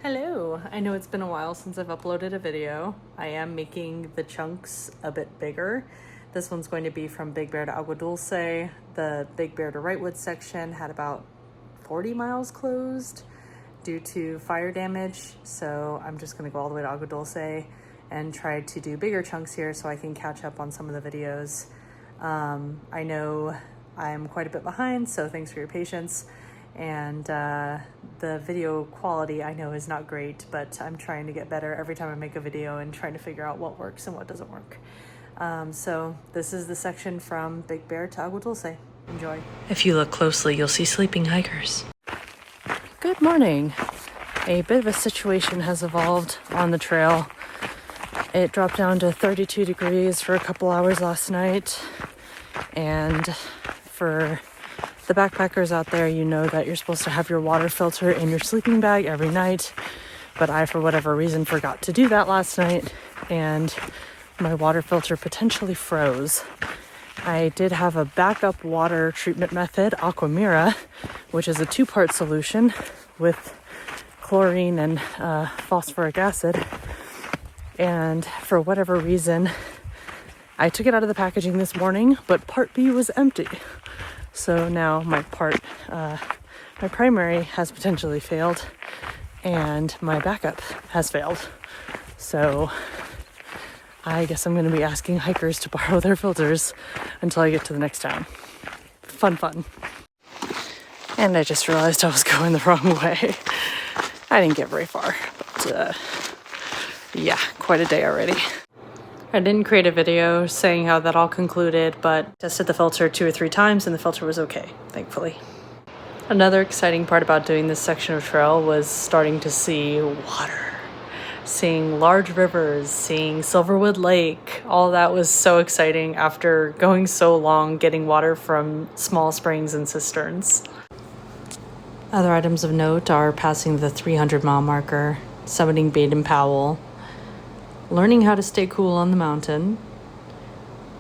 Hello! I know it's been a while since I've uploaded a video. I am making the chunks a bit bigger. This one's going to be from Big Bear to Agua Dulce. The Big Bear to Wrightwood section had about 40 miles closed due to fire damage, so I'm just going to go all the way to Agua Dulce and try to do bigger chunks here so I can catch up on some of the videos. I know I'm quite a bit behind, so thanks for your patience. And the video quality I know is not great, but I'm trying to get better every time I make a video and trying to figure out what works and what doesn't work. So this is the section from Big Bear to Agua Dulce. Enjoy. If you look closely, you'll see sleeping hikers. Good morning. A bit of a situation has evolved on the trail. It dropped down to 32 degrees for a couple hours last night, and for the backpackers out there, you know that you're supposed to have your water filter in your sleeping bag every night, but I, for whatever reason, forgot to do that last night, and my water filter potentially froze. I did have a backup water treatment method, Aquamira, which is a 2-part solution with chlorine and phosphoric acid, and for whatever reason, I took it out of the packaging this morning, but part B was empty. So now my primary has potentially failed and my backup has failed. So I guess I'm going to be asking hikers to borrow their filters until I get to the next town. Fun. And I just realized I was going the wrong way. I didn't get very far, but yeah, quite a day already. I didn't create a video saying how that all concluded, but tested the filter 2 or 3 times and the filter was okay, thankfully. Another exciting part about doing this section of trail was starting to see water, seeing large rivers, seeing Silverwood Lake. All that was so exciting after going so long getting water from small springs and cisterns. Other items of note are passing the 300-mile marker, summiting Baden Powell, learning how to stay cool on the mountain,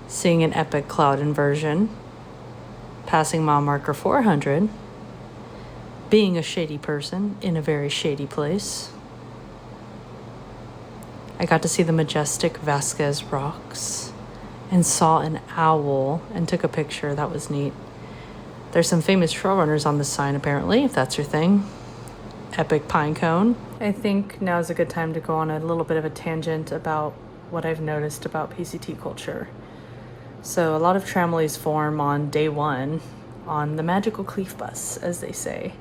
seeing an epic cloud inversion, passing mile marker 400, being a shady person in a very shady place. I got to see the majestic Vasquez Rocks and saw an owl and took a picture. That was neat. There's some famous trail runners on this sign apparently, if that's your thing. Epic pine cone. I think now is a good time to go on a little bit of a tangent about what I've noticed about PCT culture. So a lot of tramway form on day 1 on the magical Cleef bus, as they say.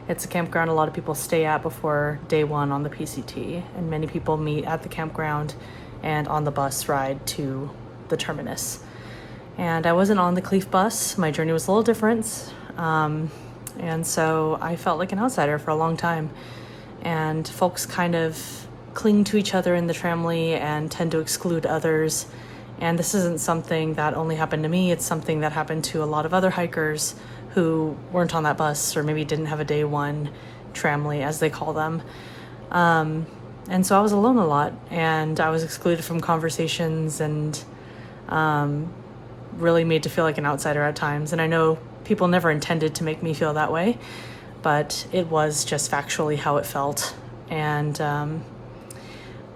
It's a campground a lot of people stay at before day 1 on the PCT, and many people meet at the campground and on the bus ride to the terminus. And I wasn't on the Cleef bus. My journey was a little different. And so I felt like an outsider for a long time. And folks kind of cling to each other in the tramway and tend to exclude others. And this isn't something that only happened to me. It's something that happened to a lot of other hikers who weren't on that bus or maybe didn't have a day 1 tramway, as they call them. And so I was alone a lot, and I was excluded from conversations and really made to feel like an outsider at times. And I know people never intended to make me feel that way, but it was just factually how it felt. And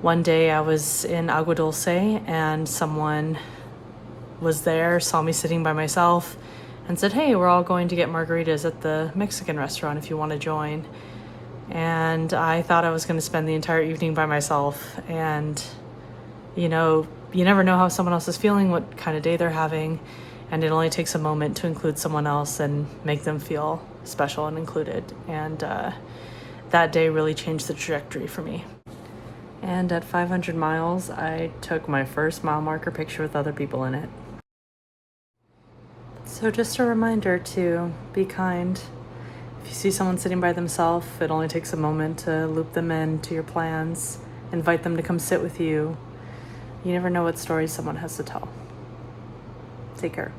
one day I was in Agua Dulce and someone was there, saw me sitting by myself and said, "Hey, we're all going to get margaritas at the Mexican restaurant if you want to join." And I thought I was going to spend the entire evening by myself. And, you know, you never know how someone else is feeling, what kind of day they're having. And it only takes a moment to include someone else and make them feel special and included. And that day really changed the trajectory for me. And at 500 miles, I took my first mile marker picture with other people in it. So just a reminder to be kind. If you see someone sitting by themselves, it only takes a moment to loop them into your plans, invite them to come sit with you. You never know what stories someone has to tell. Take care.